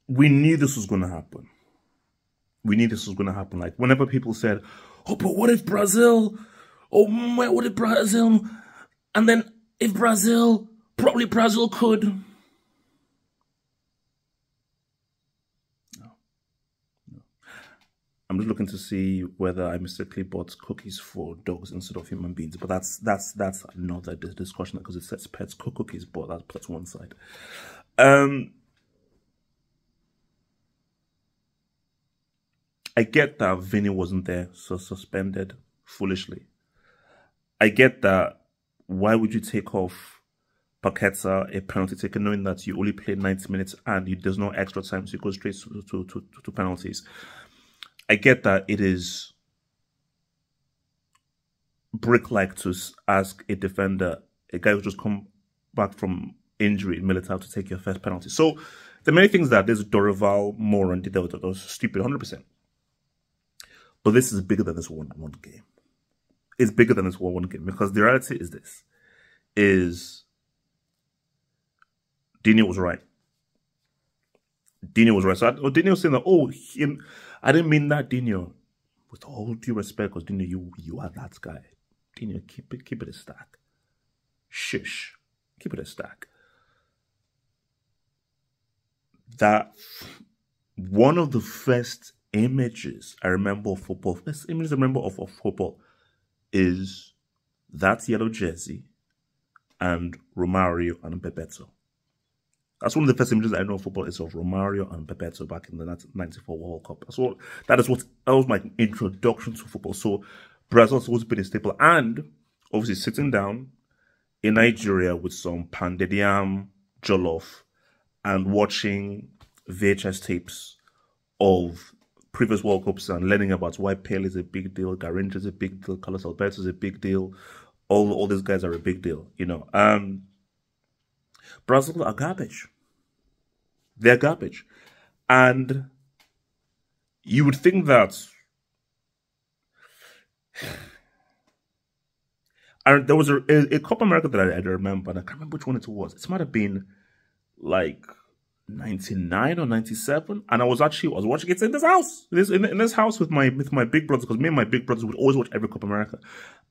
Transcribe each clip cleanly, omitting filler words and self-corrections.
we knew this was going to happen. We knew this was going to happen. Like, whenever people said, oh, but what if Brazil? Oh, my, what if Brazil? And then if Brazil, probably Brazil could. No. I'm just looking to see whether I mistakenly bought cookies for dogs instead of human beings. But that's another discussion because it says pets cook cookies, but that's one side. I get that Vini wasn't there, so suspended foolishly. I get that. Why would you take off Paqueta a penalty taker knowing that you only played 90 minutes and there's no extra time, so you go straight to penalties? I get that it is brick-like to ask a defender, a guy who just come back from injury in Militao, to take your first penalty. So there are many things that this Dorival moron did that was stupid, 100%. But this is bigger than this one game. It's bigger than this one game, because the reality is this, is Dini was right. Dini was right. So Dini was saying that, oh, I didn't mean that, Dini. With all due respect, because Dini, you are that guy. Dini, keep it a stack. Shush. Keep it a stack. That one of the first images I remember of football, first images I remember of football is that yellow jersey and Romario and Bebeto. That's one of the first images I know of football is of Romario and Bebeto back in the 1994 World Cup. That was my introduction to football. So Brazil's always been a staple, and obviously sitting down in Nigeria with some pounded yam, jollof, and watching VHS tapes of previous World Cups and learning about why Pele is a big deal, Garrincha is a big deal, Carlos Alberto is a big deal. All these guys are a big deal, you know. Brazil are garbage. They're garbage. And you would think that... And there was a Copa America that I remember, and I can't remember which one it was. It might have been like 99 or 97, and I was watching it in this house, in this house with my big brothers, because me and my big brothers would always watch every Copa America.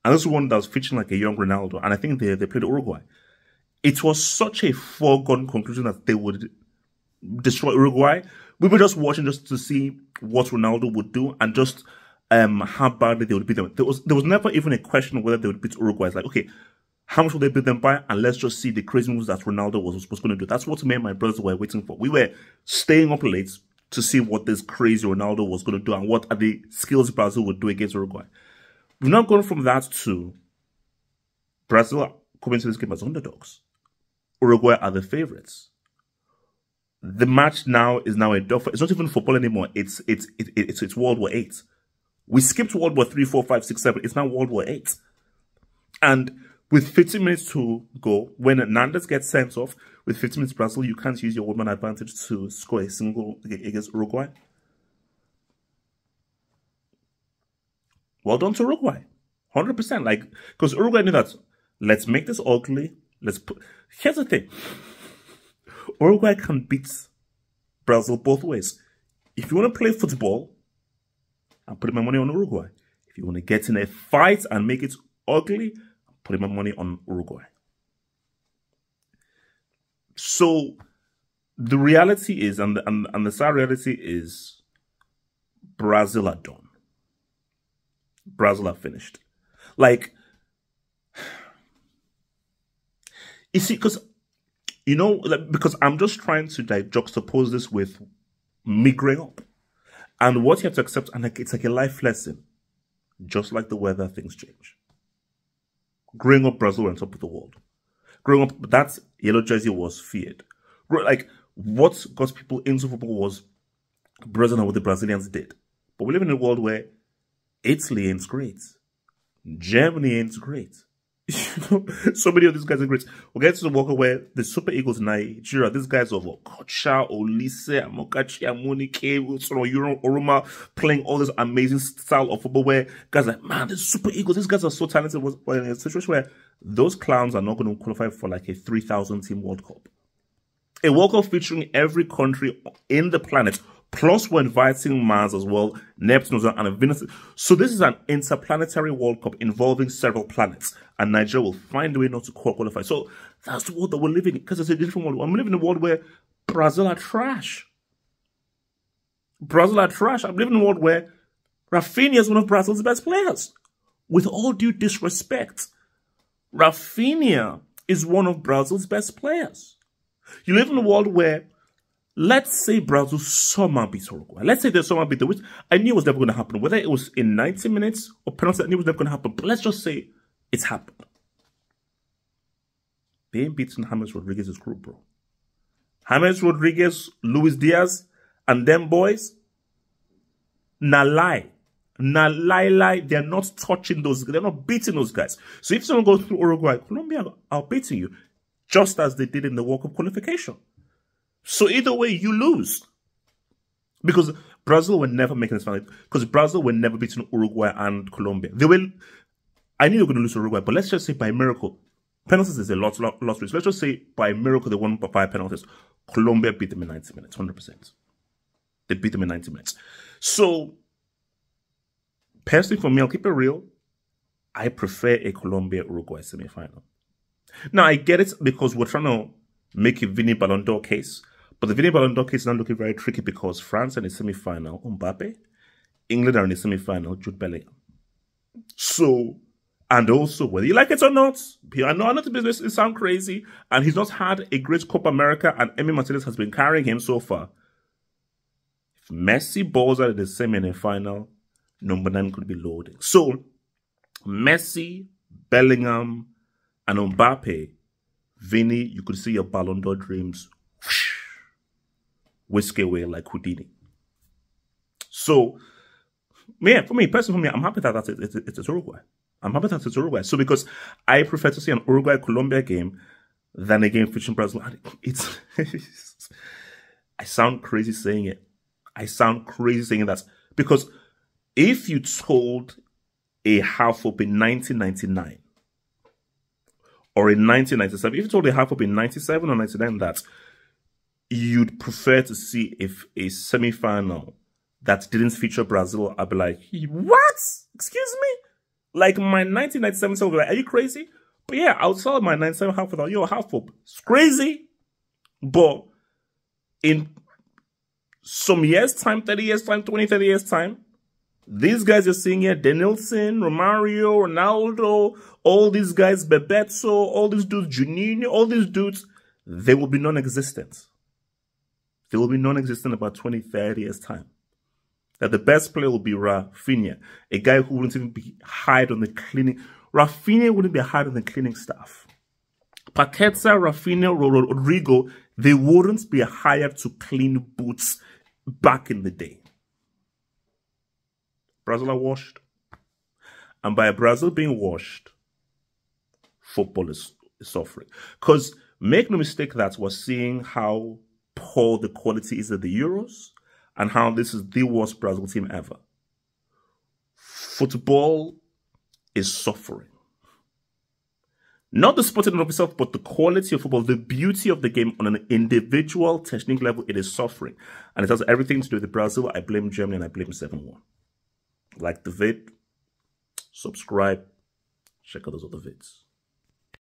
And this one that was featuring like a young Ronaldo, and I think they played Uruguay. It was such a foregone conclusion that they would destroy Uruguay. We were just watching just to see what Ronaldo would do and just how badly they would beat them. There was never even a question of whether they would beat Uruguay. It's like, okay, how much will they beat them by? And let's just see the crazy moves that Ronaldo was going to do. That's what me and my brothers were waiting for. We were staying up late to see what this crazy Ronaldo was going to do and what are the skills Brazil would do against Uruguay. We've now gone from that to Brazil coming to this game as underdogs. Uruguay are the favorites. The match now is a dog. It's not even football anymore. It's World War VIII. We skipped World War III, 4, 5, 6, 7. It's now World War VIII. And with 15 minutes to go, when Hernandez gets sent off, with 15 minutes Brazil, you can't use your woman advantage to score a single against Uruguay. Well done to Uruguay. 100%. Like, because Uruguay knew that, let's make this ugly. Here's the thing. Uruguay can beat Brazil both ways. If you want to play football, I'm putting my money on Uruguay. If you want to get in a fight and make it ugly, I'm putting my money on Uruguay. So the reality is, and the sad reality is, Brazil are done. Brazil are finished. Like, you see, because, you know, because I'm just trying to like juxtapose this with me growing up. And what you have to accept, and like, it's like a life lesson. Just like the weather, things change. Growing up, Brazil were on top of the world. Growing up, that yellow jersey was feared. Like, what got people into football was Brazil and what the Brazilians did. But we live in a world where Italy ain't great. Germany ain't great. You know, so many of these guys are great. We'll get to the World Cup where the Super Eagles in Nigeria, these guys of Okocha, Olise, Amokachi, Amunike, Oruma, playing all this amazing style of football where guys are like, man, the Super Eagles, these guys are so talented. But in a situation where those clowns are not going to qualify for like a 3,000 team World Cup. A World Cup featuring every country in the planet. Plus, we're inviting Mars as well, Neptune and Venus. So this is an interplanetary World Cup involving several planets. And Nigeria will find a way not to qualify. So that's the world that we're living in. Because it's a different world. I'm living in a world where Brazil are trash. Brazil are trash. I'm living in a world where Rafinha is one of Brazil's best players. With all due disrespect, Rafinha is one of Brazil's best players. You live in a world where, let's say Brazil somehow beats Uruguay. Let's say they somehow beat the which I knew it was never going to happen. Whether it was in 90 minutes or penalty, I knew it was never going to happen. But let's just say it's happened. They ain't beating James Rodriguez's group, bro. James Rodriguez, Luis Diaz, and them boys, na lie. Na lie. They're not touching those, they're not beating those guys. So if someone goes through Uruguay, Colombia are beating you, just as they did in the World Cup qualification. So either way, you lose. Because Brazil were never making this final. Because Brazil were never beating Uruguay and Colombia. They will, I knew they were going to lose to Uruguay, but let's just say by miracle, penalties is a lot risk. Let's just say by miracle they won by 5 penalties. Colombia beat them in 90 minutes, 100%. They beat them in 90 minutes. So, personally for me, I'll keep it real. I prefer a Colombia-Uruguay semi-final. Now, I get it because we're trying to make a Vini Ballon d'Or case. But the Vini Ballon d'Or case is now looking very tricky because France are in the semi-final, Mbappe. England are in the semi-final, Jude Bellingham. So, and also, whether you like it or not, I know the business, it sounds crazy, and he's not had a great Copa America, and Emi Martinez has been carrying him so far. If Messi balls out in the semi-final, number 9 could be loading. So, Messi, Bellingham, and Mbappe, Vini, you could see your Ballon d'Or dreams whisk away like Houdini. So, yeah, for me, personally, I'm happy that it's Uruguay. I'm happy that it's Uruguay. So, because I prefer to see an Uruguay-Colombia game than a game featuring Brazil. It's I sound crazy saying it. I sound crazy saying that. Because if you told a half-up in 1999 or in 1997, if you told a half-up in 97 or 99 that you'd prefer to see if a semi-final that didn't feature Brazil, I'd be like, what? Excuse me? Like my 1997 self, like, are you crazy? But yeah, outside my 97 half without your half up. It's crazy. But in some years' time, 30 years' time, 20, 30 years' time, these guys you're seeing here, Denilson, Romario, Ronaldo, all these guys, Bebeto, all these dudes, Juninho, all these dudes, they will be non-existent. They will be non-existent about 20, 30 years' time. That the best player will be Rafinha, a guy who wouldn't even be hired on the cleaning. Rafinha wouldn't be hired on the cleaning staff. Paqueta, Rafinha, Rodrigo, they wouldn't be hired to clean boots back in the day. Brazil are washed. And by Brazil being washed, football is suffering. Because make no mistake that we're seeing how poor the quality is at the Euros and how this is the worst Brazil team ever. Football is suffering. Not the sporting of itself, but the quality of football, the beauty of the game on an individual technique level, it is suffering. And it has everything to do with Brazil. I blame Germany and I blame 7-1. Like the vid, subscribe, check out those other vids.